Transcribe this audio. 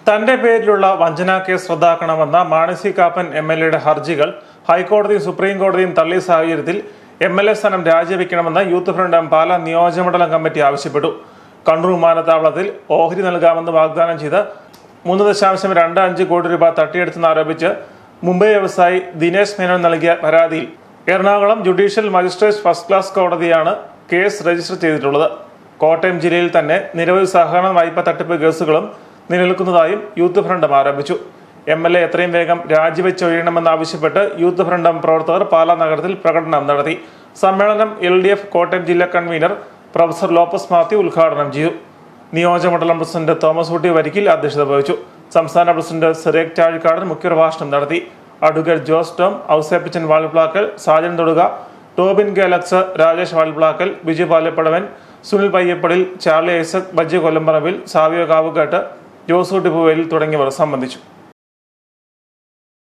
തന്റെ പേരിലുള്ള വഞ്ചനാ case റദ്ദാക്കണമെന്ന Mani C Kappan എംഎൽഎയുടെ ഹർജികൾ ഹൈക്കോടതിയും സുപ്രീം കോടതിയും തള്ളിയ സാഹചര്യത്തിൽ എംഎൽഎ സ്ഥാനം രാജിവെക്കണമെന്ന് യൂത്ത് ഫ്രണ്ട് പാലാ നിയോജകമണ്ഡലം കമ്മിറ്റി ആവശ്യപ്പെട്ടു. കണ്ണൂർ വിമാനത്താവളത്തിൽ ഓഹരി നൽകാമെന്ന് വാഗ്ദാനം ചെയ്ത് 3.25 കോടി രൂപ തട്ടിയെടുത്തെന്നാരോപിച്ച് മുംബൈ വ്യവസായി ദിനേശ് മേനോൻ നൽകിയ പരാതിയിൽ Ernakulam judicial magistrate first class കോടതിയാണ് കേസ് രജിസ്റ്റർ ചെയ്തിട്ടുള്ളത്. കോട്ടയം ജില്ലയിൽ തന്നെ നിരവധി സഹകരണ വായ്പ തട്ടിപ്പ് കേസുകളും നിലനിൽക്കുന്നതായും യൂത്ത് ഫ്രണ്ടും ആരോപിച്ചു. എംഎൽഎ എത്രയും വേഗം രാജിവെച്ചൊഴിയണമെന്നാവശ്യപ്പെട്ട് യൂത്ത് ഫ്രണ്ടും പ്രവർത്തകർ പാലാ നഗരത്തിൽ പ്രകടനം നടത്തി. സമ്മേളനം LDF കോട്ടയം ജില്ലാ കൺവീനർ പ്രൊഫസർ ലോപ്പസ് മാത്യു ഉദ്ഘാടനം ചെയ്തു. നിയോജകമണ്ഡലം പ്രസിഡന്റ് തോമസ് ഊട്ടി വരിക്കിൽ അധ്യക്ഷത വഹിച്ചു. സംസ്ഥാന പ്രസിഡന്റ് സിറേഖ് ചാഴിക്കാടൻ മുഖ്യപ്രഭാഷണം നടത്തി. അഡ്വക്കേറ്റ് ജോസ് ടോം, ഔസേപ്പിച്ചൻ വാൾപ്ലാക്കൽ, സാജൻ തൊടുക, ടോബിൻ ഗാലക്സ്, രാജേഷ് വാൾപ്ലാക്കൽ, ബിജു പാലപ്പടവൻ, സുനിൽ പയ്യപ്പടിൽ, ചാർലി ഐസക്, ബജ്ജി കൊല്ലംപറമ്പിൽ, സാവിയോ കാവുകാട്ട്, ജോസൂട്ടി പൂവേലിൽ തുടങ്ങിയവർ സംബന്ധിച്ചു.